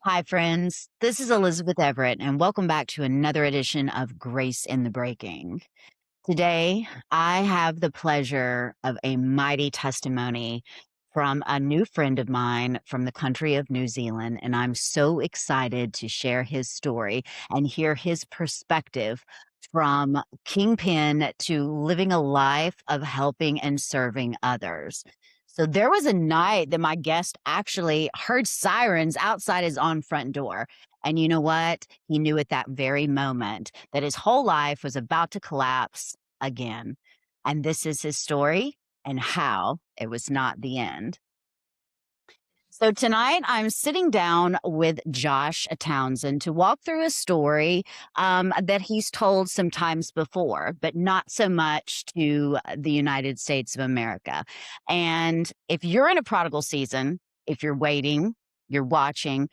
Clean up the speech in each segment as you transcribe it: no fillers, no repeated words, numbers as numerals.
Hi, friends. This is Elizabeth Everett, and welcome back to another edition of Grace in the Breaking. Today, I have the pleasure of a mighty testimony from a new friend of mine from the country of New Zealand, and I'm so excited to share his story and hear his perspective from Kingpin to living a life of helping and serving others. So there was a night that my guest actually heard sirens outside his own front door. And you know what? He knew at that very moment that his whole life was about to collapse again. And this is his story and how it was not the end. So tonight I'm sitting down with Josh Townsend to walk through a story that he's told sometimes before, but not so much to the United States of America. And if you're in a prodigal season, if you're waiting, you're watching,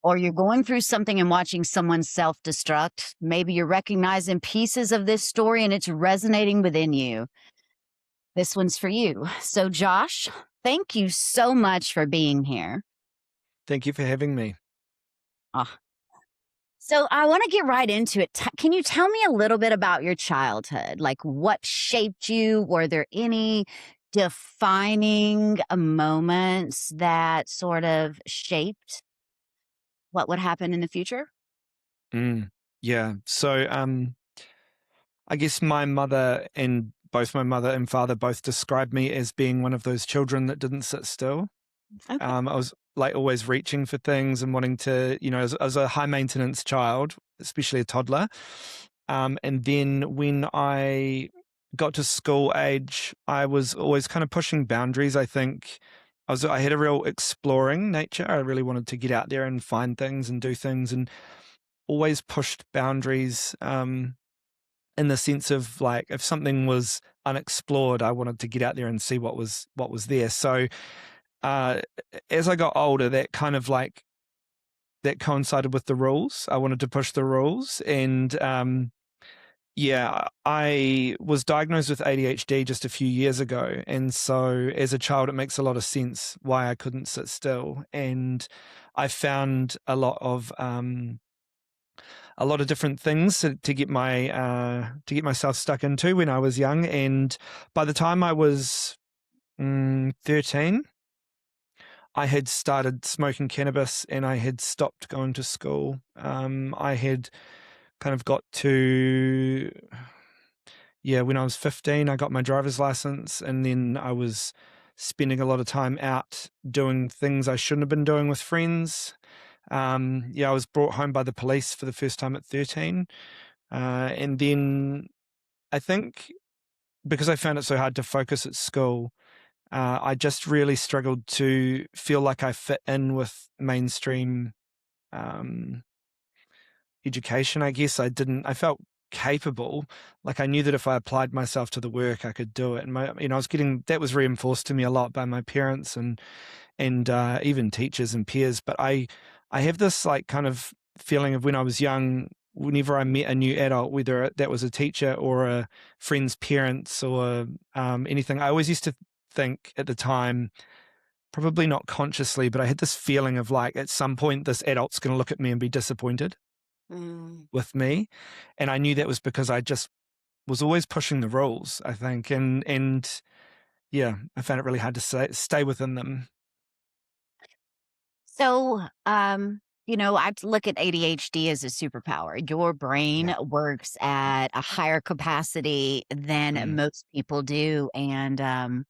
or you're going through something and watching someone self destruct, maybe you're recognizing pieces of this story and it's resonating within you. This one's for you. So, Josh, thank you so much for being here. Thank you for having me. Ah, so, I want to get right into it. Can you tell me a little bit about your childhood? Like, what shaped you? Were there any defining moments that sort of shaped what would happen in the future? Mm, yeah. I guess my mother and father both described me as being one of those children that didn't sit still. Okay. I was like always reaching for things and wanting to, as a high maintenance child, especially a toddler. And then when I got to school age, I was always kind of pushing boundaries. I think I had a real exploring nature. I really wanted to get out there and find things and do things, and always pushed boundaries. In the sense of like, if something was unexplored, I wanted to get out there and see what was there. So uh, as I got older, that coincided with the rules. I wanted to push the rules, and yeah, I was diagnosed with ADHD just a few years ago, and so as a child, it makes a lot of sense why I couldn't sit still, and I found a lot of different things to get myself stuck into when I was young, and by the time I was 13, I had started smoking cannabis and I had stopped going to school. I had kind of got to, yeah, when I was 15, I got my driver's license, and then I was spending a lot of time out doing things I shouldn't have been doing with friends. Yeah, I was brought home by the police for the first time at 13. And then I think because I found it so hard to focus at school, I just really struggled to feel like I fit in with mainstream um, education. I guess I felt capable. Like I knew that if I applied myself to the work, I could do it. And I was getting that was reinforced to me a lot by my parents and even teachers and peers. But I have this like kind of feeling of when I was young, whenever I met a new adult, whether that was a teacher or a friend's parents or anything, I always used to think at the time, probably not consciously, but I had this feeling of like at some point this adult's going to look at me and be disappointed Mm. with me, and I knew that was because I just was always pushing the rules, I think, and yeah, I found it really hard to stay within them. So, I look at ADHD as a superpower. Your Yeah. brain works at a higher capacity than Mm. most people do. And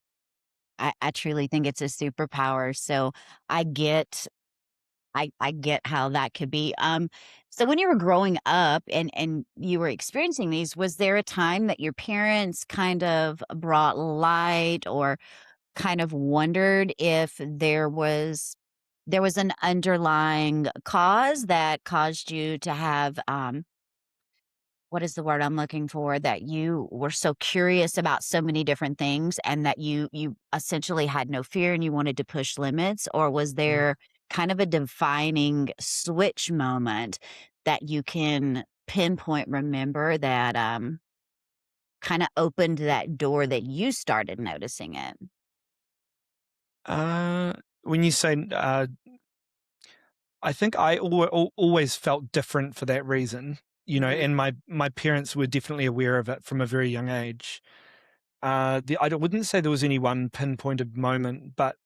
I truly think it's a superpower. So I get I get how that could be. So when you were growing up and you were experiencing these, was there a time that your parents kind of brought light or kind of wondered if there was an underlying cause that caused you to have, what is the word I'm looking for? That you were so curious about so many different things and that you essentially had no fear and you wanted to push limits? Or was Mm. there kind of a defining switch moment that you can pinpoint, remember that, kinda opened that door that you started noticing it? Uh, when you say, I think I always felt different for that reason, Mhm. and my parents were definitely aware of it from a very young age. Wouldn't say there was any one pinpointed moment, but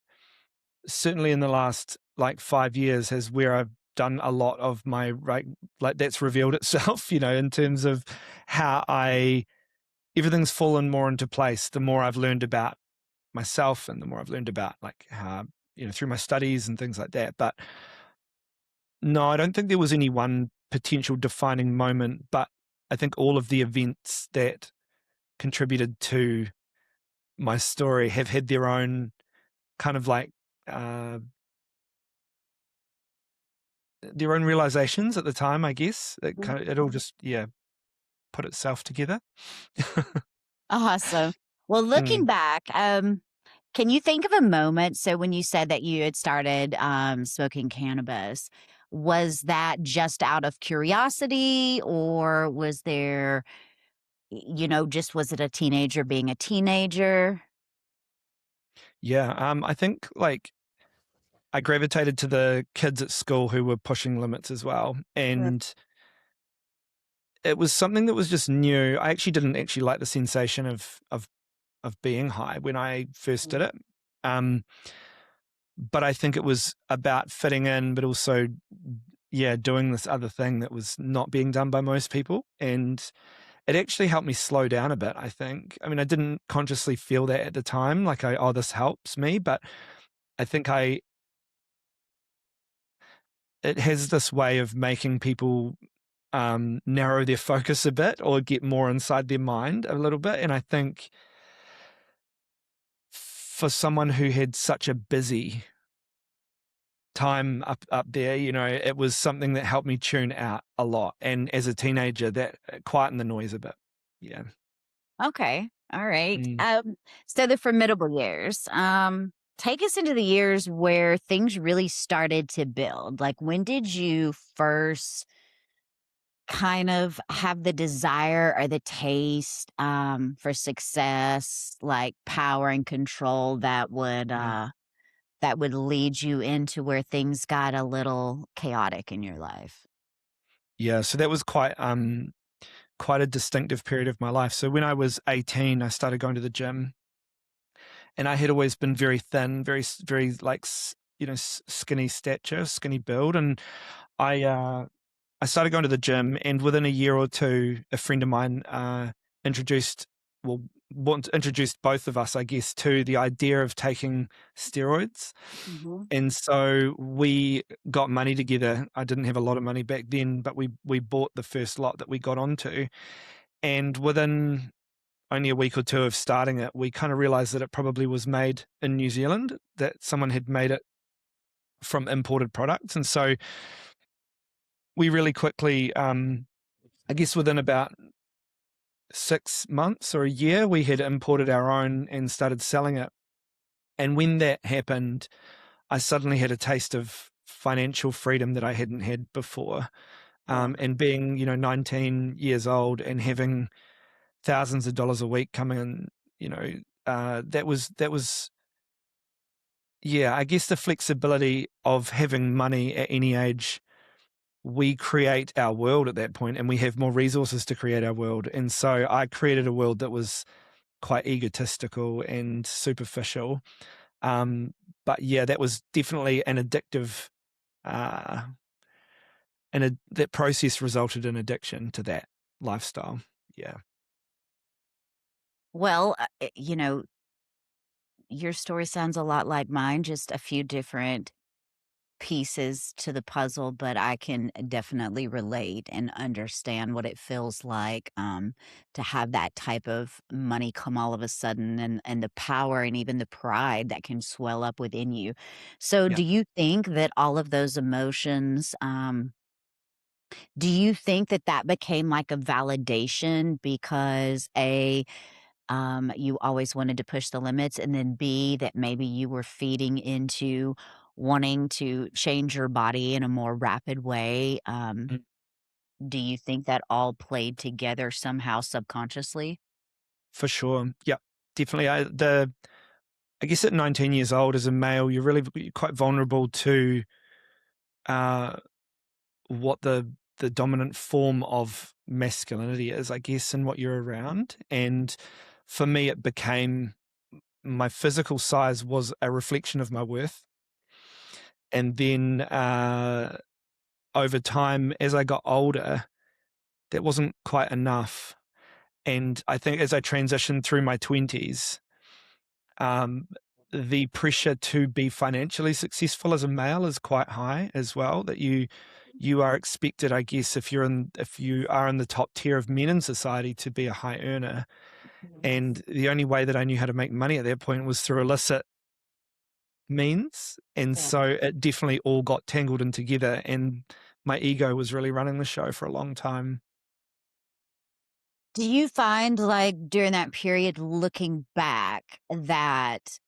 certainly in the last like 5 years is where I've done a lot of my like that's revealed itself, in terms of how everything's fallen more into place. The more I've learned about myself and the more I've learned about like how, through my studies and things like that. But no, I don't think there was any one potential defining moment, but I think all of the events that contributed to my story have had their own kind of like uh, their own realizations at the time. I guess it all just put itself together. Awesome. Well, looking Mm. back, can you think of a moment so when you said that you had started, smoking cannabis, was that just out of curiosity, or was there just was it a teenager being a teenager? Yeah, I think like I gravitated to the kids at school who were pushing limits as well, Right. and it was something that was just new. I actually didn't actually like the sensation of being high when I first did it. Um, but I think it was about fitting in, but also, yeah, doing this other thing that was not being done by most people. And it actually helped me slow down a bit, I think. I mean, I didn't consciously feel that at the time, like, oh, this helps me. But I think it has this way of making people narrow their focus a bit or get more inside their mind a little bit. And I think for someone who had such a busy time up there, it was something that helped me tune out a lot. And as a teenager, that quietened the noise a bit. Yeah. Okay. All right. Mm. So the formidable years. Take us into the years where things really started to build. Like, when did you first kind of have the desire or the taste for success, like power and control Mm. that would lead you into where things got a little chaotic in your life? Yeah. So that was quite a distinctive period of my life. So when I was 18, I started going to the gym, and I had always been very thin, very like skinny stature, skinny build, and I started going to the gym, and within a year or two, a friend of mine introduced, well, introduced both of us, I guess, to the idea of taking steroids. Mhm. And so we got money together. I didn't have a lot of money back then, but we bought the first lot that we got onto. And within only a week or two of starting it, we kind of realized that it probably was made in New Zealand, that someone had made it from imported products. And so we really quickly, I guess within about 6 months or a year, we had imported our own and started selling it. And when that happened, I suddenly had a taste of financial freedom that I hadn't had before. Yeah. And being, 19 years old and having thousands of dollars a week coming in, that was, yeah, I guess the flexibility of having money at any age. We create our world at that point, and we have more resources to create our world. And so I created a world that was quite egotistical and superficial. Um, but yeah, that was definitely an addictive, uh, that process resulted in addiction to that lifestyle. Yeah. Well, your story sounds a lot like mine, just a few different pieces to the puzzle, but I can definitely relate and understand what it feels like, to have that type of money come all of a sudden, and the power and even the pride that can swell up within you. So, Yeah. do you think that all of those emotions, do you think that that became like a validation because you always wanted to push the limits, and then B, that maybe you were feeding into wanting to change your body in a more rapid way? Mm. Do you think that all played together somehow subconsciously? for sure. Yeah, definitely. I guess at 19 years old as a male, you're quite vulnerable to uh, what the dominant form of masculinity is, I guess, and what you're around. And for me, it became my physical size was a reflection of my worth. And then over time, as I got older, that wasn't quite enough. And I think as I transitioned through my 20s, um, the pressure to be financially successful as a male is quite high as well. That you are expected, I guess, if you are in the top tier of men in society, to be a high earner. And the only way that I knew how to make money at that point was through illicit means. And Yeah. so it definitely all got tangled in together. And my ego was really running the show for a long time. Do you find, like, during that period, looking back, that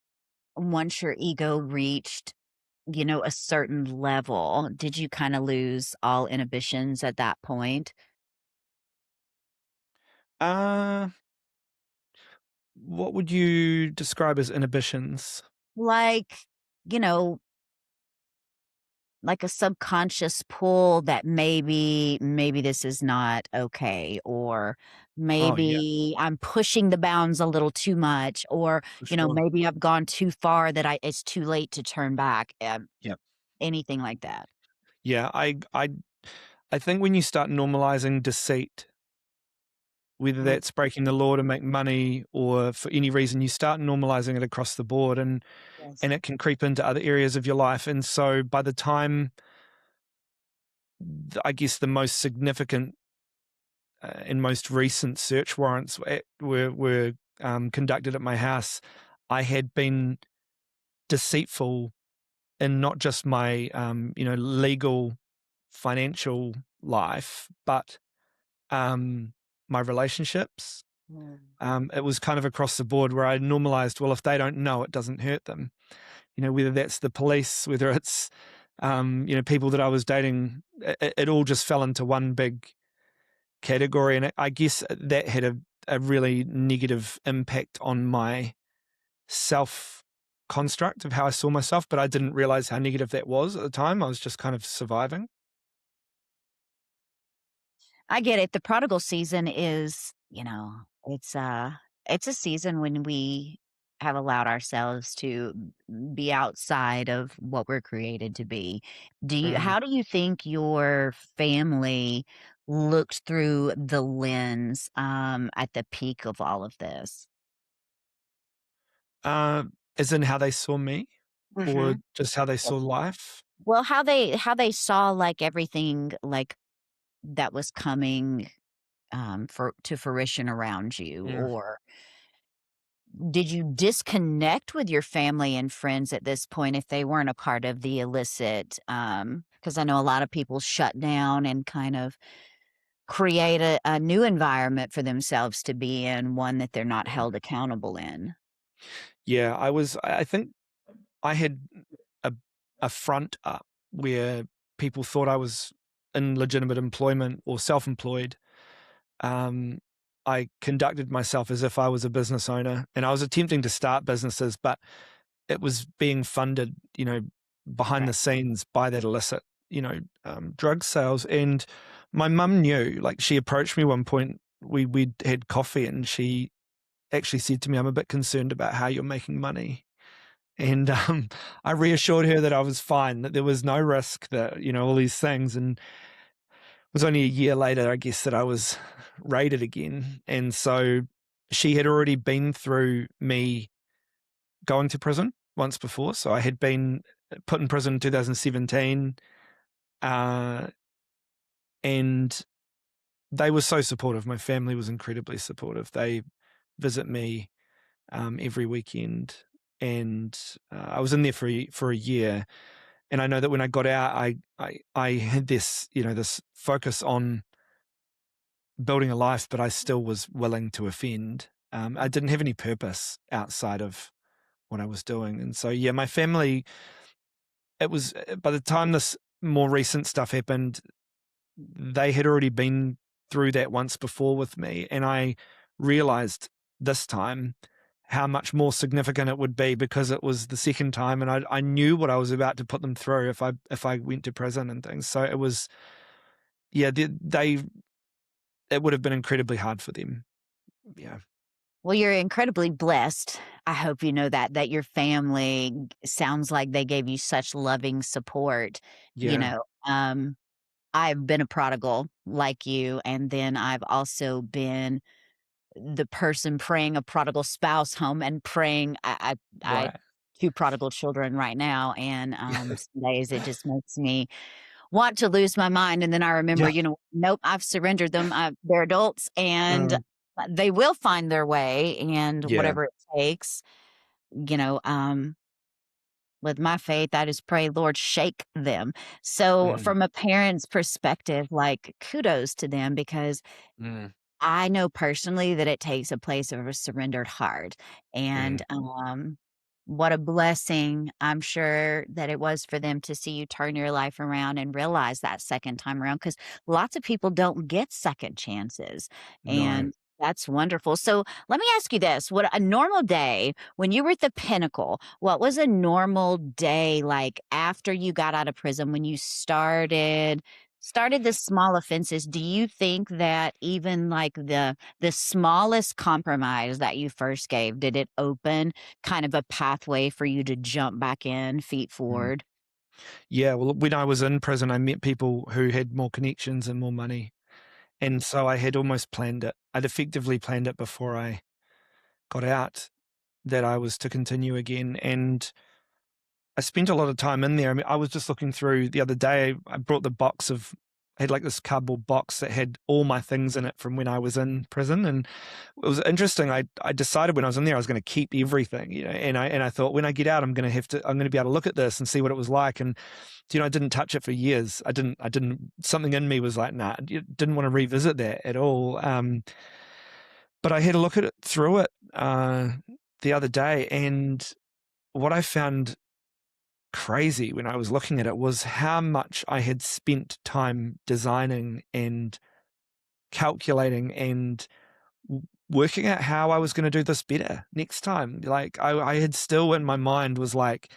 once your ego reached, a certain level, did you kinda lose all inhibitions at that point? Uh, what would you describe as inhibitions? Like, you know, like a subconscious pull that maybe this is not okay, or Oh, yeah, maybe I'm pushing the bounds a little too much, or, for sure. maybe I've gone too far that it's too late to turn back, Yeah. anything like that. Yeah, I think when you start normalizing deceit, whether Mm, that's breaking the law to make money or for any reason, you start normalizing it across the board, yes. and it can creep into other areas of your life. And so by the time I guess the most significant and most recent search warrants were conducted at my house, I had been deceitful in not just my legal financial life, but um, my relationships. Mm. It was kind of across the board where I normalized, well, if they don't know, it doesn't hurt them. Whether that's the police, whether it's, people that I was dating, it all just fell into one big category. And I guess that had a really negative impact on my self construct of how I saw myself, but I didn't realize how negative that was at the time. I was just kind of surviving. I get it. The prodigal season is, it's a season when we have allowed ourselves to be outside of what we're created to be. Mm. How do you think your family looked through the lens at the peak of all of this? Uh, as in how they saw me or Mhm. just how they saw life. Well, how they saw, like, everything, like, that was coming for to fruition around you, Mm. or did you disconnect with your family and friends at this point if they weren't a part of the illicit? Because I know a lot of people shut down and kind of create a new environment for themselves to be in, one that they're not held accountable in. Yeah, I think I had a a front up where people thought I was in legitimate employment or self-employed. Um, I conducted myself as if I was a business owner, and I was attempting to start businesses, but it was being funded, behind Right. the scenes by that illicit, drug sales. And my mum knew, like she approached me one point, we had coffee and she actually said to me, I'm a bit concerned about how you're making money. And I reassured her that I was fine, that there was no risk, that, all these things. And it was only a year later, I guess, that I was raided again. And so she had already been through me going to prison once before. So I had been put in prison in 2017. Uh, and they were so supportive. My family was incredibly supportive. They visit me every weekend. And I was in there for a year. And I know that when I got out, I had this, this focus on building a life, but I still was willing to offend. I didn't have any purpose outside of what I was doing. And so, yeah, my family, it was by the time this more recent stuff happened, they had already been through that once before with me. And I realized this time, how much more significant it would be because it was the second time, and I knew what I was about to put them through if I went to prison and things. So it was, yeah, it would have been incredibly hard for them. Yeah, Well, you're incredibly blessed. I hope you know that your family sounds like they gave you such loving support, you yeah, know. I've been a prodigal like you, and then I've also been the person praying a prodigal spouse home and praying I right. 2 prodigal children right now, and, some days it just makes me want to lose my mind, and then I remember, Yeah. nope, I've surrendered them, they're adults, and Mm, they will find their way, and yeah. whatever it takes, with my faith, I just pray, "Lord, shake them." So, Mm, from a parent's perspective, like, kudos to them because mm, I know personally that it takes a place of a surrendered heart, and, mm, what a blessing I'm sure that it was for them to see you turn your life around and realize that second time around. Because lots of people don't get second chances, no. and that's wonderful. So, let me ask you this, what a normal day when you were at the pinnacle, what was a normal day like after you got out of prison when you started the small offenses? Do you think that even like the smallest compromise that you first gave, did it open kind of a pathway for you to jump back in feet Mm. forward? Yeah, well, when I was in prison, I met people who had more connections and more money, and so I had almost planned it. I'd effectively planned it before I got out that I was to continue again, and I spent a lot of time in there. I mean, I was just looking through the other day. I brought the box of I had like this cardboard box that had all my things in it from when I was in prison, and it was interesting. I decided when I was in there I was going to keep everything, and I thought when I get out I'm going to be able to look at this and see what it was like. And I didn't touch it for years. I didn't. Something in me was like, nah, didn't want to revisit that at all. But I had a look at it through it the other day, and what I found crazy when I was looking at it was how much I had spent time designing and calculating and working out how I was going to do this better next time. Like I had still in my mind was like,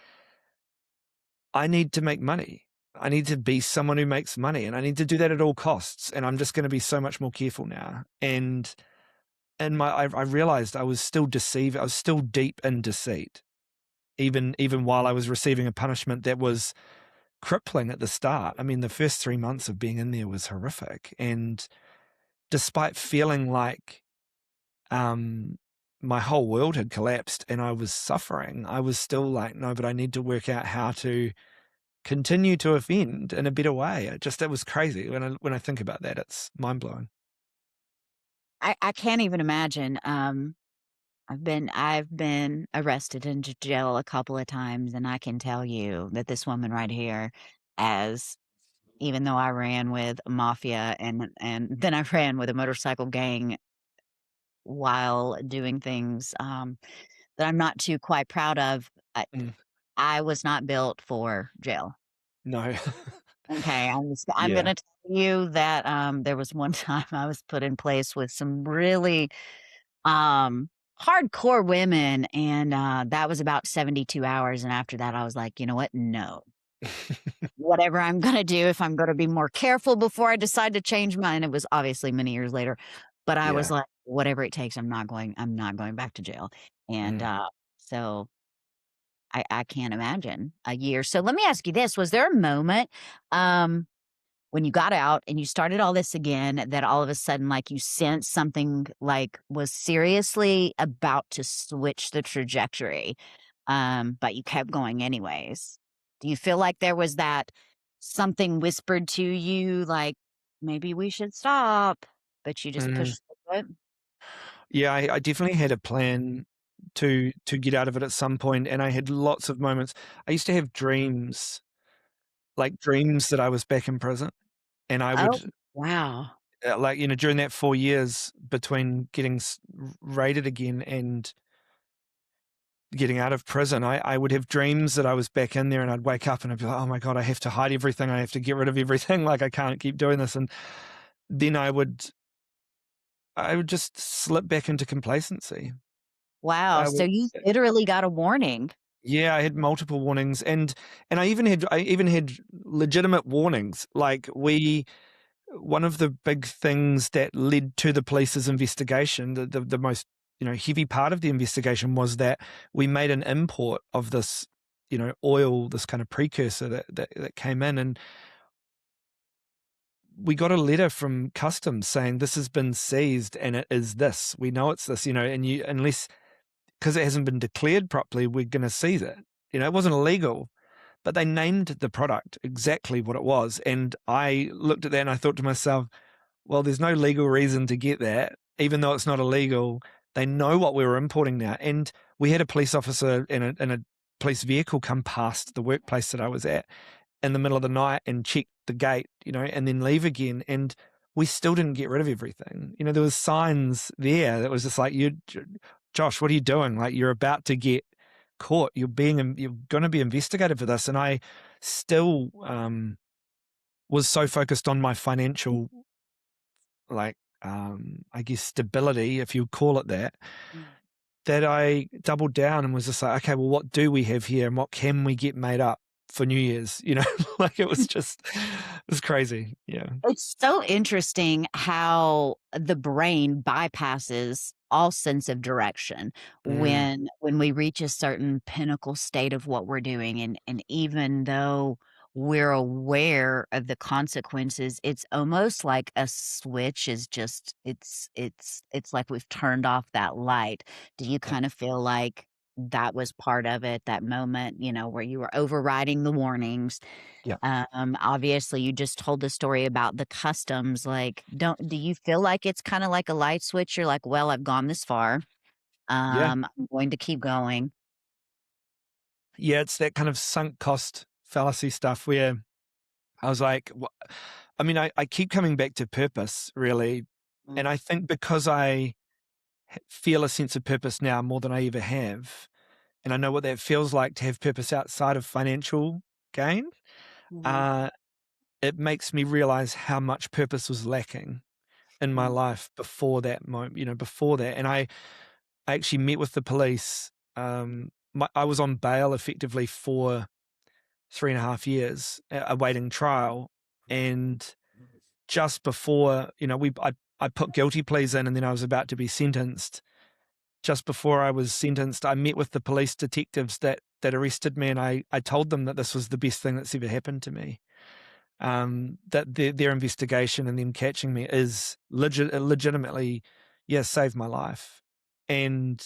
I need to make money. I need to be someone who makes money, and I need to do that at all costs. And I'm just going to be so much more careful now. I realized I was still deceived. I was still deep in deceit, even while I was receiving a punishment that was crippling at the start. I mean, the first 3 months of being in there was horrific, and despite feeling like, um, my whole world had collapsed and I was suffering, I was still like, "No, but I need to work out how to continue to offend in a better way." It was crazy. When I think about that, it's mind-blowing. I can't even imagine. I've been arrested and to jail a couple of times, and I can tell you that this woman right here, as even though I ran with mafia and then I ran with a motorcycle gang while doing things, that I'm not too quite proud of, Mm, I was not built for jail. no. Okay, I'm Yeah. gonna tell you that, there was one time I was put in place with some really, hardcore women, and, that was about 72 hours, and after that, I was like, "You know what? No. Whatever I'm gonna do, if I'm gonna be more careful before I decide to change mine," it was obviously many years later, but I was Yeah. like, "Whatever it takes, I'm not going back to jail," and, Mm, so I can't imagine a year. So let me ask you this, was there a moment, um, when you got out and you started all this again that all of a sudden, like, you sensed something, like, was seriously about to switch the trajectory, but you kept going anyways? Do you feel like there was that something whispered to you, like, "Maybe we should stop," but you just mm. pushed through it? Yeah, I definitely had a plan to get out of it at some point, and I had lots of moments. I used to have dreams, like dreams that I was back in prison, and I Oh, would, wow. like, during that 4 years between getting raided again and getting out of prison, I would have dreams that I was back in there, and I'd wake up and I'd be like, "Oh my god, I have to hide everything. I have to get rid of everything. Like, I can't keep doing this." And then I would I would just slip back into complacency. Wow, I so would, you literally got a warning. yeah, I had multiple warnings, and I even had legitimate warnings. Like one of the big things that led to the police's investigation, the most heavy part of the investigation was that we made an import of this oil, this kind of precursor that came in, and we got a letter from customs saying this has been seized and it is this. We know it's this, and you unless because it hasn't been declared properly, we're going to seize it. It wasn't illegal, but they named the product exactly what it was. And I looked at that and I thought to myself, well, there's no legal reason to get that, even though it's not illegal. They know what we were importing now. And we had a police officer in a police vehicle come past the workplace that I was at in the middle of the night and check the gate, and then leave again. And we still didn't get rid of everything. There was signs there that was just like, Josh, what are you doing? Like, you're about to get caught. You're going to be investigated for this. And I still was so focused on my financial, like, I guess stability, if you call it that, that I doubled down and was just like, okay, well, what do we have here and what can we get made up for New Year's? Like it was crazy. Yeah. It's so interesting how the brain bypasses all sense of direction Mm, when we reach a certain pinnacle state of what we're doing, and even though we're aware of the consequences, it's almost like a switch is just it's like we've turned off that light. Do you yeah. kind of feel like that was part of it, that moment, where you were overriding the warnings? Yeah. Obviously, you just told the story about the customs. Like, do you feel like it's kind of like a light switch? You're like, well, I've gone this far. Yeah. I'm going to keep going. Yeah. It's that kind of sunk cost fallacy stuff where I was like, I mean, I keep coming back to purpose, really. And Mm, I think because I feel a sense of purpose now more than I ever have, and I know what that feels like to have purpose outside of financial gain, mhm, uh, it makes me realize how much purpose was lacking in my mm, life before that moment, before that. And I actually met with the police. I was on bail effectively for 3.5 years, awaiting trial. And just before, I put guilty pleas in and then I was about to be sentenced. Just before I was sentenced, I met with the police detectives that arrested me, and I told them that this was the best thing that's ever happened to me. That their investigation and them catching me is legitimately, yeah, saved my life. And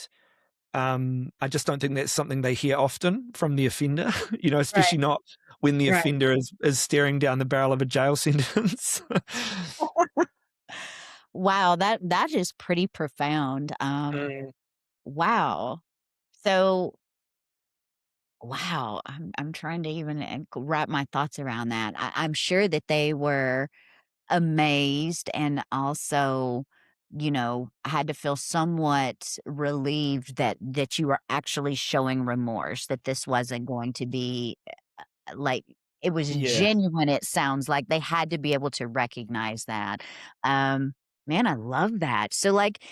I just don't think that's something they hear often from the offender, right, especially not when the right. offender is staring down the barrel of a jail sentence. Wow, that is pretty profound. Mm, Wow. So, wow, I'm trying to even wrap my thoughts around that. I'm sure that they were amazed and also, had to feel somewhat relieved that you were actually showing remorse, that this wasn't going to be like it was yeah. genuine. It sounds like they had to be able to recognize that. Um, man, I love that. So, like,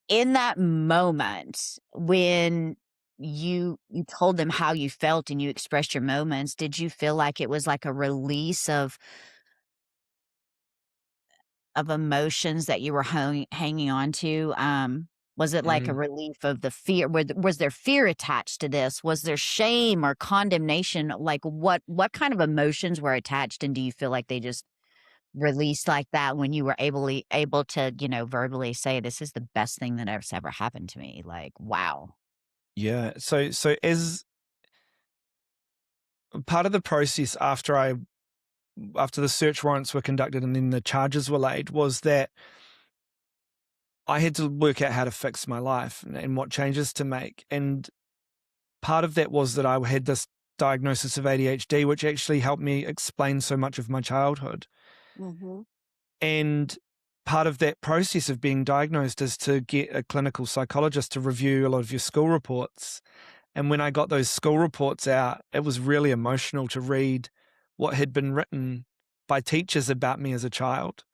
in that moment when you told them how you felt and you expressed your moments, did you feel like it was like a release of emotions that you were hanging on to? Was it like a Mm, relief of the fear? Was there fear attached to this? Was there shame or condemnation? Like, what kind of emotions were attached, and do you feel like they just released like that when you were able to, verbally say, "This is the best thing that has ever happened to me." Like, wow. yeah. So as part of the process after the search warrants were conducted and then the charges were laid was that I had to work out how to fix my life and what changes to make. And part of that was that I had this diagnosis of ADHD, which actually helped me explain so much of my childhood. Mhm. And part of that process of being diagnosed is to get a clinical psychologist to review a lot of your school reports. And when I got those school reports out, it was really emotional to read what had been written by teachers about me as a child.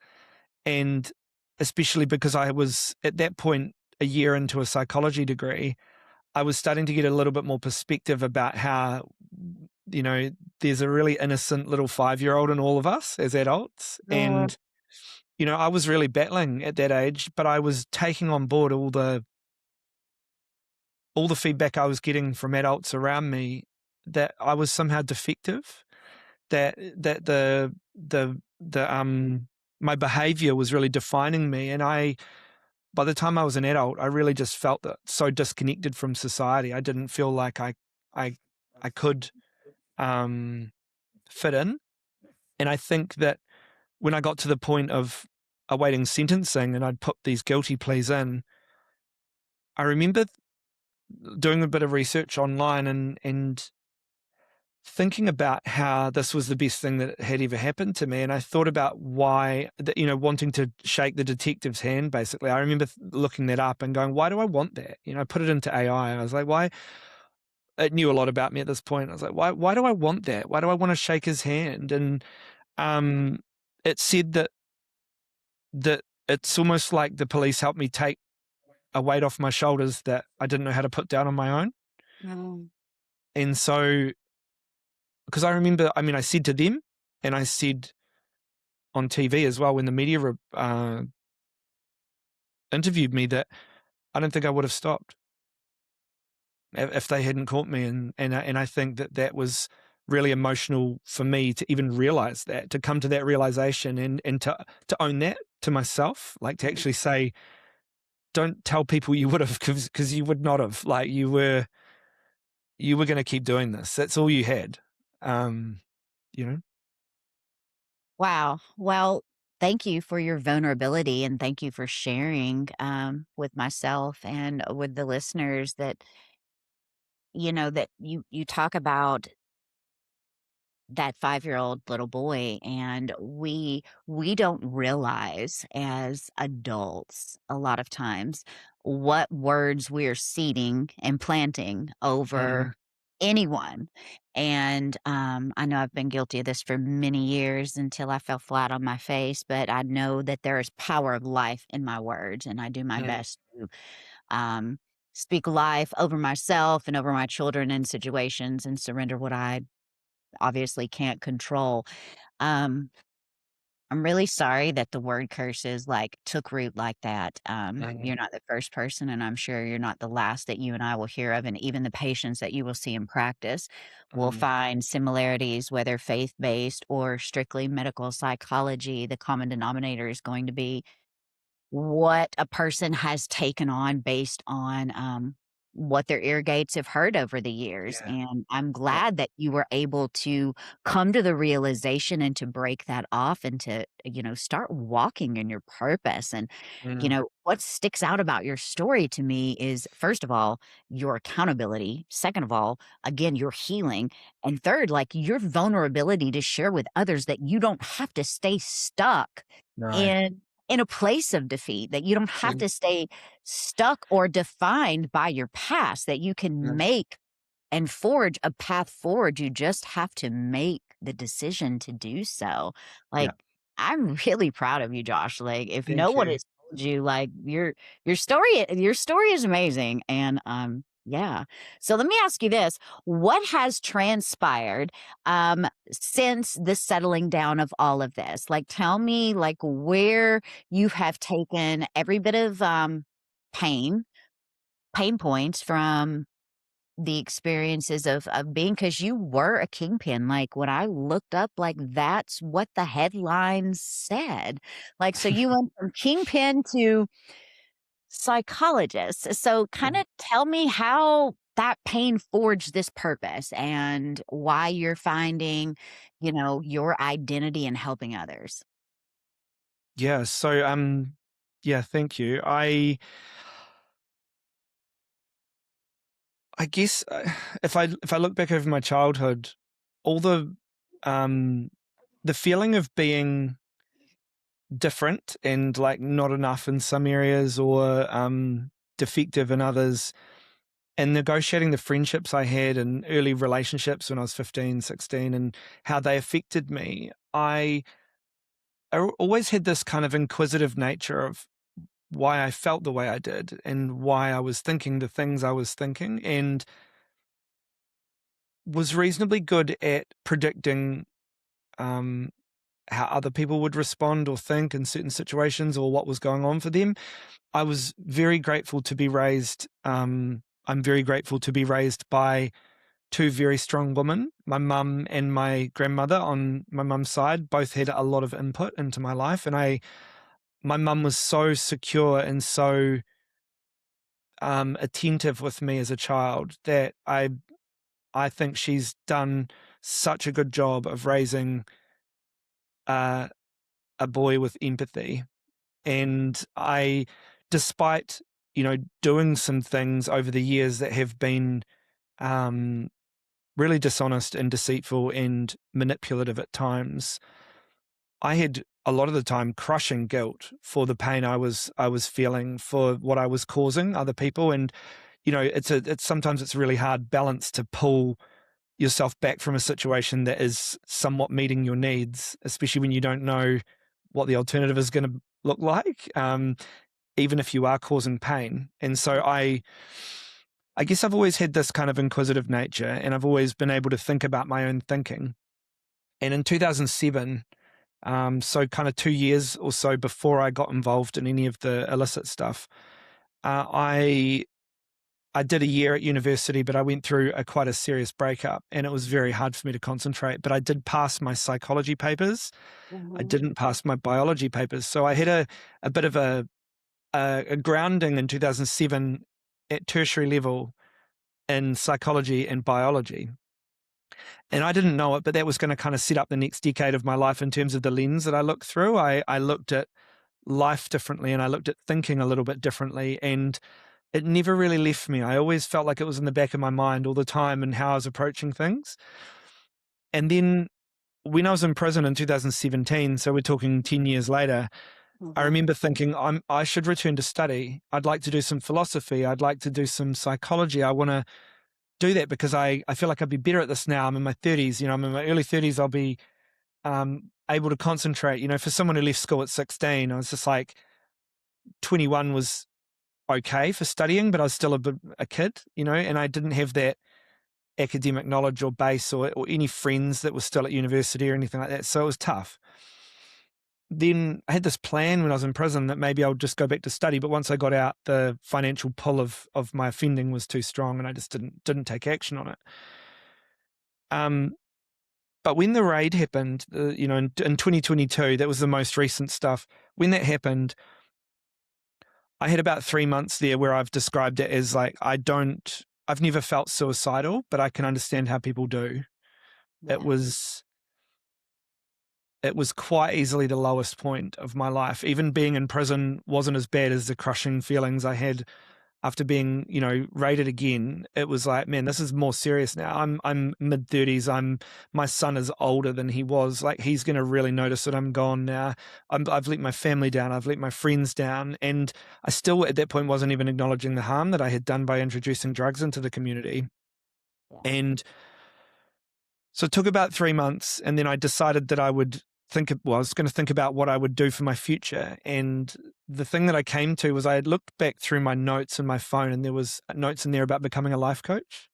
And especially because I was at that point a year into a psychology degree. I was starting to get a little bit more perspective about how, there's a really innocent little 5-year-old in all of us as adults. Uh, And, I was really battling at that age, but I was taking on board all the feedback I was getting from adults around me that I was somehow defective, that my behavior was really defining me. And by the time I was an adult, I really just felt that so disconnected from society. I didn't feel like I could fit in. And I think that when I got to the point of awaiting sentencing and I'd put these guilty pleas in, I remember doing a bit of research online and thinking about how this was the best thing that had ever happened to me. And I thought about why, wanting to shake the detective's hand, basically. I remember looking that up and going, why do I want that? I put it into AI. I was like, why? It knew a lot about me at this point. I was like, why do I want that? Why do I want to shake his hand? And it said that it's almost like the police helped me take a weight off my shoulders that I didn't know how to put down on my own. no. And so, because I remember, I said to them, and I said on TV as well when the media interviewed me, that I don't think I would have stopped if they hadn't caught me. And I think that was really emotional for me to even realize that, to come to that realization and to own that to myself, like to actually say, don't tell people you would have, because you would not have. Like you were going to keep doing this. That's all you had. You know. Wow. Well, thank you for your vulnerability and thank you for sharing with myself and with the listeners that that you talk about that 5-year-old little boy, and we don't realize as adults a lot of times what words we're seeding and planting Mm, over anyone. And I know I've been guilty of this for many years until I fell flat on my face, but I know that there is power of life in my words, and I do my mm, best to um, speak life over myself and over my children in situations and surrender what I obviously can't control. Um, I'm really sorry that the word curses like took root like that. mm, You're not the first person, and I'm sure you're not the last that you and I will hear of. And even the patients that you will see in practice will mm. find similarities, whether faith based or strictly medical psychology. The common denominator is going to be what a person has taken on based on what their ear gates have heard over the years. Yeah. And I'm Yeah. glad that you were able to come to the realization and to break that off and to, start walking in your purpose. And, Mm, what sticks out about your story to me is, first of all, your accountability. Second of all, again, your healing. And third, like your vulnerability to share with others that you don't have to stay stuck no. in a place of defeat, that you don't have Mm, to stay stuck or defined by your past, that you can mm, make and forge a path forward. You just have to make the decision to do so. yeah. Like, I'm really proud of you, Josh. Like, if no Thank one you. has told you, like your story is amazing. And yeah. So let me ask you this. What has transpired since the settling down of all of this? Like, tell me like where you have taken every bit of pain, pain points from the experiences of being, because you were a kingpin. Like, when I looked up, like, that's what the headlines said. Like, so you went from kingpin to psychologist. So kinda tell me how that pain forged this purpose and why you're finding, your identity in helping others. Yeah. So, yeah, thank you. I guess if I look back over my childhood, all um, the feeling of being different and like not enough in some areas or defective in others, and negotiating the friendships I had and early relationships when I was 15, 16, and how they affected me, I always had this kind of inquisitive nature of why I felt the way I did and why I was thinking the things I was thinking, and was reasonably good at predicting um, how other people would respond or think in certain situations or what was going on for them. I was very grateful to be raised. I'm very grateful to be raised by two very strong women. My mum and my grandmother on my mum's side both had a lot of input into my life, and my mum was so secure and so attentive with me as a child that I think she's done such a good job of raising uh, a boy with empathy. And despite doing some things over the years that have been um, really dishonest and deceitful and manipulative at times, I had a lot of the time crushing guilt for the pain I was feeling, for what I was causing other people. And it's sometimes it's a really hard balance to pull yourself back from a situation that is somewhat meeting your needs, especially when you don't know what the alternative is going to look like, even if you are causing pain. And so I guess I've always had this kind of inquisitive nature, and I've always been able to think about my own thinking. And in 2007, so kind of 2 years or so before I got involved in any of the illicit stuff, I did a year at university, but I went through quite a serious breakup, and it was very hard for me to concentrate. But I did pass my psychology papers. I didn't pass my biology papers. So I had a bit of a grounding in 2007 at tertiary level in psychology and biology. And I didn't know it, but that was going to kind of set up the next decade of my life in terms of the lens that I looked through. I looked at life differently, and I looked at thinking a little bit differently, and it never really left me. I always felt like it was in the back of my mind all the time and how I was approaching things. And then when I was in prison in 2017, so we're talking 10 years later, I remember thinking, I should return to study. I'd like to do some philosophy. I'd like to do some psychology. I want to do that because I feel like I'd be better at this now. I'm in my 30s. I'm in my early 30s. I'll be able to concentrate. For someone who left school at 16, I was just like, 21 was okay for studying, but I was still a kid, and I didn't have that academic knowledge or base or any friends that were still at university or anything like that. So it was tough. Then I had this plan when I was in prison that maybe I would just go back to study. But once I got out, the financial pull of my offending was too strong, and I just didn't take action on it. But when the raid happened, in 2022, that was the most recent stuff. When that happened, I had about 3 months there where I've described it as like, I've never felt suicidal, but I can understand how people do. Yeah. It was quite easily the lowest point of my life. Even being in prison wasn't as bad as the crushing feelings I had after being, raided again. It was like, man, this is more serious now. I'm mid-30s. My son is older than he was. Like, he's going to really notice that I'm gone now. I've let my family down. I've let my friends down. And I still, at that point, wasn't even acknowledging the harm that I had done by introducing drugs into the community. Yeah. And so it took about 3 months, and then I decided that I was going to think about what I would do for my future. And the thing that I came to was I had looked back through my notes in my phone, and there was notes in there about becoming a life coach.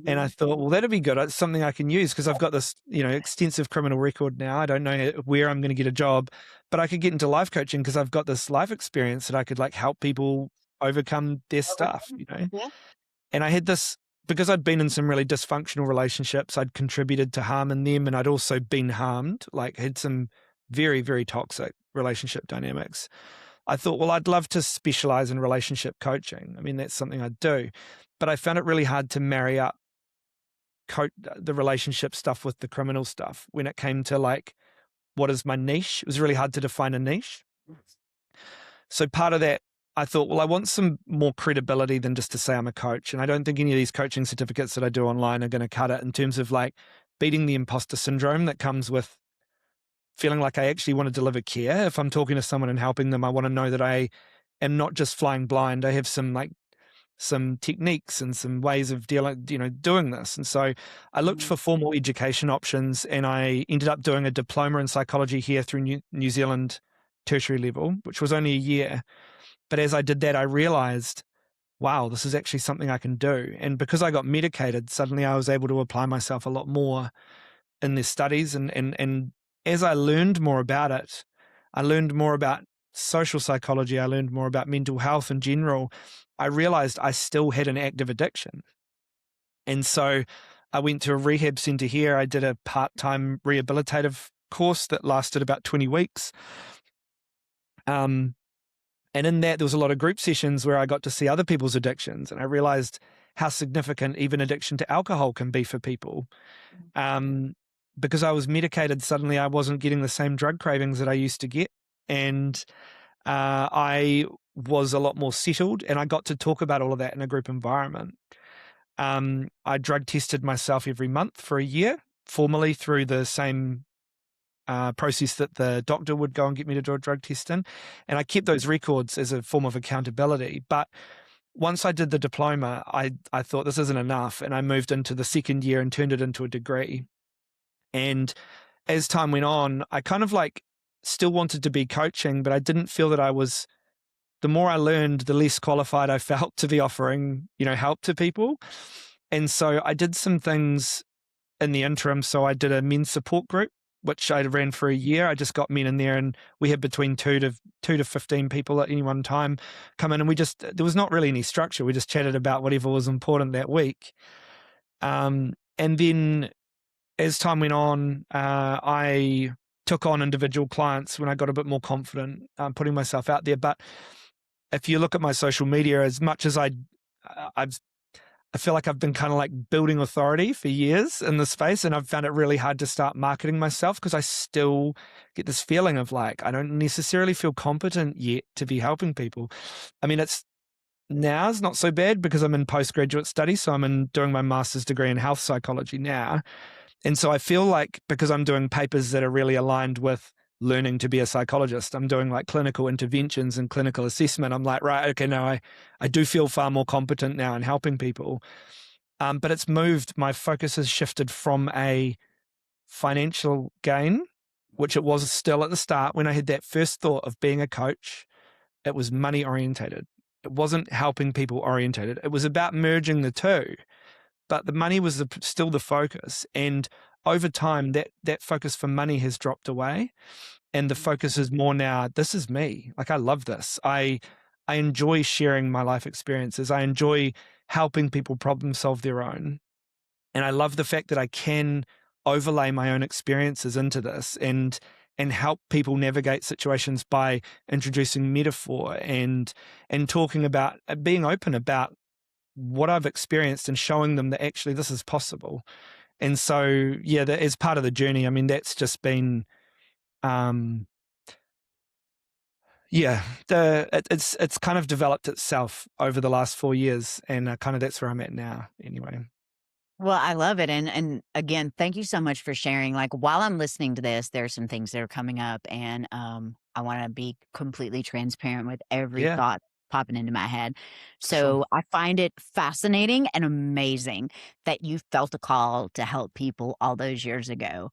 And I thought, well, that'd be good. It's something I can use because I've got this, extensive criminal record now. I don't know where I'm going to get a job, but I could get into life coaching because I've got this life experience that I could help people overcome their stuff, Yeah. And I had this, because I'd been in some really dysfunctional relationships, I'd contributed to harm in them, and I'd also been harmed, had some very, very toxic relationship dynamics. I thought, well, I'd love to specialize in relationship coaching. I mean, that's something I'd do. But I found it really hard to marry up the relationship stuff with the criminal stuff when it came to what is my niche. It was really hard to define a niche. So part of that, I thought, well, I want some more credibility than just to say I'm a coach. And I don't think any of these coaching certificates that I do online are going to cut it in terms of beating the imposter syndrome that comes with feeling like I actually want to deliver care. If I'm talking to someone and helping them, I want to know that I am not just flying blind. I have some techniques and some ways of doing this. And so I looked for formal education options, and I ended up doing a diploma in psychology here through New Zealand tertiary level, which was only a year. But as I did that, I realized, wow, this is actually something I can do. And because I got medicated, suddenly I was able to apply myself a lot more in their studies. And as I learned more about it, I learned more about social psychology. I learned more about mental health in general. I realized I still had an active addiction. And so I went to a rehab center here. I did a part-time rehabilitative course that lasted about 20 weeks. And in that, there was a lot of group sessions where I got to see other people's addictions. And I realized how significant even addiction to alcohol can be for people. Because I was medicated, suddenly I wasn't getting the same drug cravings that I used to get. And I was a lot more settled, and I got to talk about all of that in a group environment. I drug tested myself every month for a year, formally through the same process that the doctor would go and get me to do a drug test in. And I kept those records as a form of accountability. But once I did the diploma, I thought this isn't enough. And I moved into the second year and turned it into a degree. And as time went on, I kind of like still wanted to be coaching, but I didn't feel that I was, the more I learned, the less qualified I felt to be offering, help to people. And so I did some things in the interim. So I did a men's support group, which I ran for a year. I just got men in there, and we had between 2 to 15 people at any one time come in, and there was not really any structure. We just chatted about whatever was important that week. And then as time went on, I took on individual clients when I got a bit more confident, putting myself out there. But if you look at my social media, as much as I feel like I've been kind of like building authority for years in this space, and I've found it really hard to start marketing myself because I still get this feeling of like, I don't necessarily feel competent yet to be helping people. I mean, it's not so bad because I'm in postgraduate studies. So I'm doing my master's degree in health psychology now. And so I feel like because I'm doing papers that are really aligned with learning to be a psychologist, I'm doing like clinical interventions and clinical assessment. I'm like, right, okay, now I do feel far more competent now in helping people. But it's moved, my focus has shifted from a financial gain, which it was still at the start when I had that first thought of being a coach. It was money orientated. It wasn't helping people orientated. It was about merging the two. But the money was still the focus. And over time, that focus for money has dropped away. And the focus is more now, this is me. Like, I love this. I enjoy sharing my life experiences. I enjoy helping people problem solve their own. And I love the fact that I can overlay my own experiences into this and help people navigate situations by introducing metaphor and talking about, being open about what I've experienced and showing them that actually this is possible. And so, yeah, that is part of the journey. I mean, that's just been, it's kind of developed itself over the last 4 years, and kind of that's where I'm at now anyway. Well, I love it. And again, thank you so much for sharing. Like, while I'm listening to this, there are some things that are coming up, and I want to be completely transparent with every Yeah, thought popping into my head. sure. So I find it fascinating and amazing that you felt a call to help people all those years ago.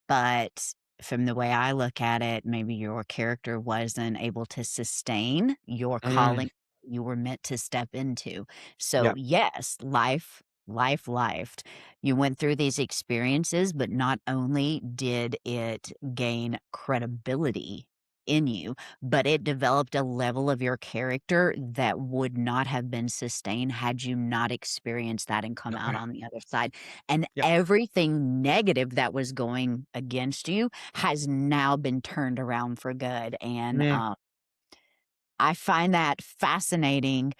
But from the way I look at it, maybe your character wasn't able to sustain your Mm, calling you were meant to step into. yeah, So, yes, lifed. You went through these experiences, but not only did it gain credibility in you, but it developed a level of your character that would not have been sustained had you not experienced that and come out no, on the other side. And yeah, everything negative that was going against you has now been turned around for good. And mm, I find that fascinating,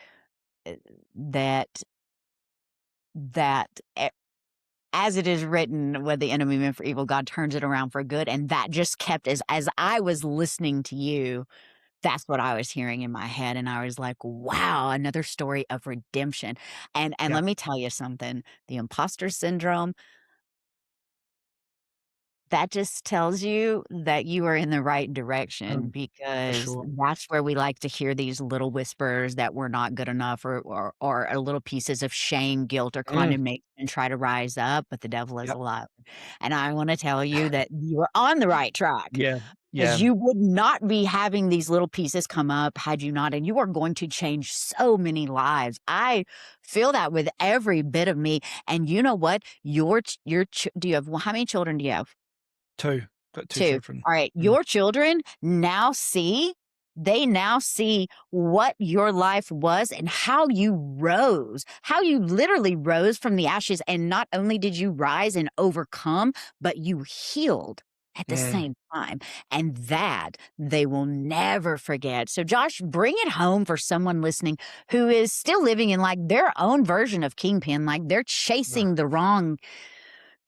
uh, that that as it is written, what the enemy meant for evil, God turns it around for good. And that just kept, as I was listening to you, that's what I was hearing in my head. And I was like, wow, another story of redemption. And yeah, let me tell you something, the imposter syndrome, that just tells you that you are in the right direction Um, for because sure. that's where we like to hear these little whispers that we're not good enough or a little pieces of shame, guilt, or Mm, condemnation try to rise up, but the devil is a yep. liar. And I want to tell you that you are on the right track. Yeah. Because Yeah. you would not be having these little pieces come up had you not, and you are going to change so many lives. I feel that with every bit of me. And you know what? Do you have, how many children do you have? 2. Got 2 2. children. All right. Mm, Your children now see, they now see what your life was and how you rose, how you literally rose from the ashes. And not only did you rise and overcome, but you healed at the mm. same time. And that they will never forget. So, Josh, bring it home for someone listening who is still living in like their own version of Kingpin, like they're Ugh, chasing the wrong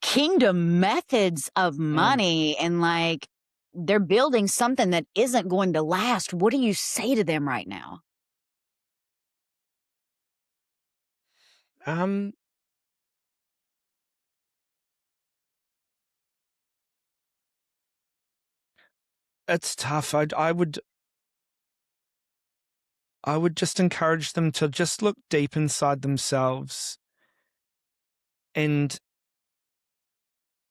kingdom methods of mm. money and like they're building something that isn't going to last. What do you say to them right now? Um, it's tough. I would just encourage them to just look deep inside themselves and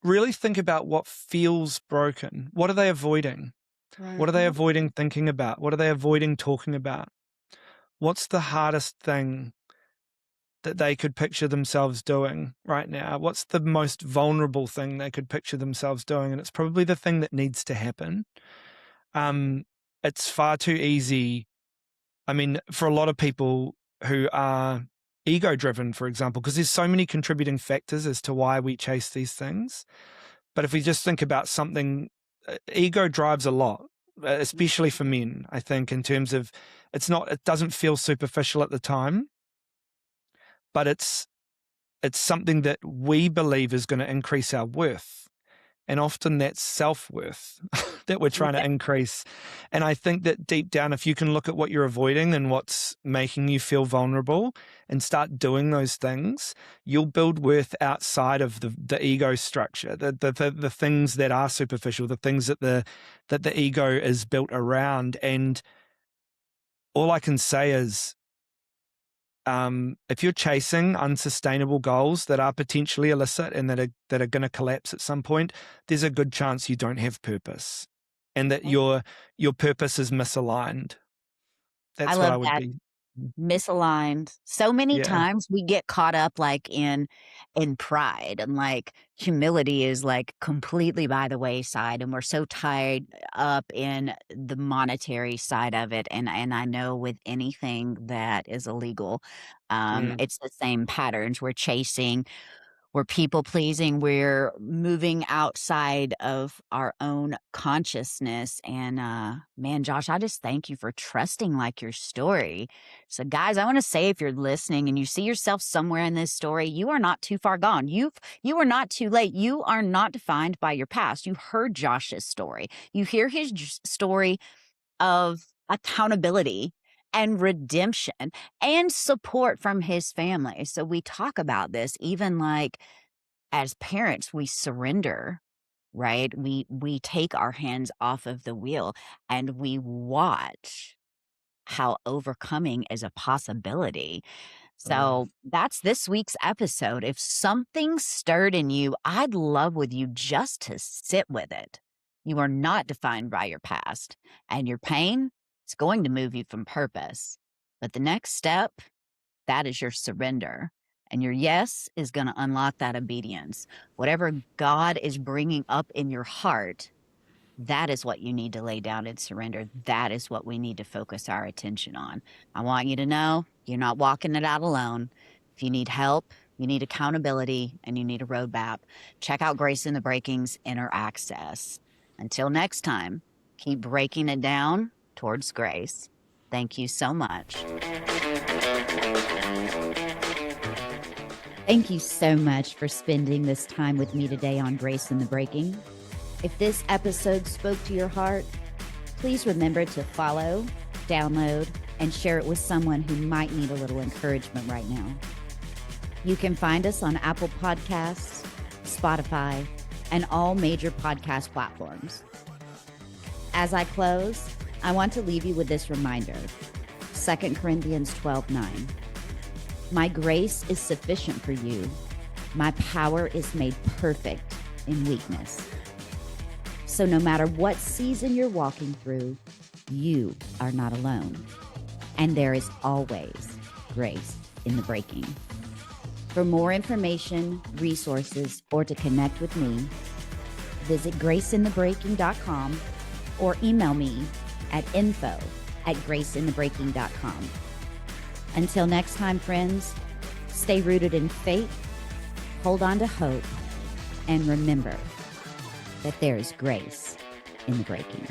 really think about what feels broken. What are they avoiding? What are they Mhm. avoiding thinking about? What are they avoiding talking about? What's the hardest thing that they could picture themselves doing right now? What's the most vulnerable thing they could picture themselves doing? And it's probably the thing that needs to happen. Um, it's far too easy. I mean, for a lot of people who are ego driven, for example, because there's so many contributing factors as to why we chase these things. But if we just think about something, ego drives a lot, especially for men, I think, in terms of it doesn't feel superficial at the time, but it's something that we believe is going to increase our worth. And often that's self-worth that we're trying to increase. And I think that deep down, if you can look at what you're avoiding and what's making you feel vulnerable and start doing those things, you'll build worth outside of the ego structure, the things that are superficial, the things that the ego is built around. And all I can say is, if you're chasing unsustainable goals that are potentially illicit and that are going to collapse at some point, there's a good chance you don't have purpose, and that your purpose is misaligned. I That's what love I would that. be. Misaligned. So many Yeah. times we get caught up like in pride and like humility is like completely by the wayside and we're so tied up in the monetary side of it. And I know with anything that is illegal, Mm. it's the same patterns. We're people pleasing. We're moving outside of our own consciousness. And man, Josh, I just thank you for trusting like your story. So, guys, I want to say if you're listening and you see yourself somewhere in this story, you are not too far gone. You are not too late. You are not defined by your past. You heard Josh's story. You hear his story of accountability and redemption and support from his family. So we talk about this even like as parents, we surrender, right? We take our hands off of the wheel and we watch how overcoming is a possibility. Uh, So that's this week's episode. If something stirred in you, I'd love with you just to sit with it. You are not defined by your past, and your pain is going to move you from purpose. But the next step, that is your surrender. And your yes is going to unlock that obedience. Whatever God is bringing up in your heart, that is what you need to lay down and surrender. That is what we need to focus our attention on. I want you to know you're not walking it out alone. If you need help, you need accountability, and you need a roadmap, check out Grace in the Breaking's Inner Access. Until next time, keep breaking it down towards grace. Thank you so much. Thank you so much for spending this time with me today on Grace in the Breaking. If this episode spoke to your heart, please remember to follow, download, and share it with someone who might need a little encouragement right now. You can find us on Apple Podcasts, Spotify, and all major podcast platforms. As I close, I want to leave you with this reminder, 2 Corinthians 12:9. My grace is sufficient for you. My power is made perfect in weakness. So no matter what season you're walking through, you are not alone. And there is always grace in the breaking. For more information, resources, or to connect with me, visit graceinthebreaking.com or email me at info@graceinthebreaking.com. Until next time, friends, stay rooted in faith, hold on to hope, and remember that there is grace in the breaking.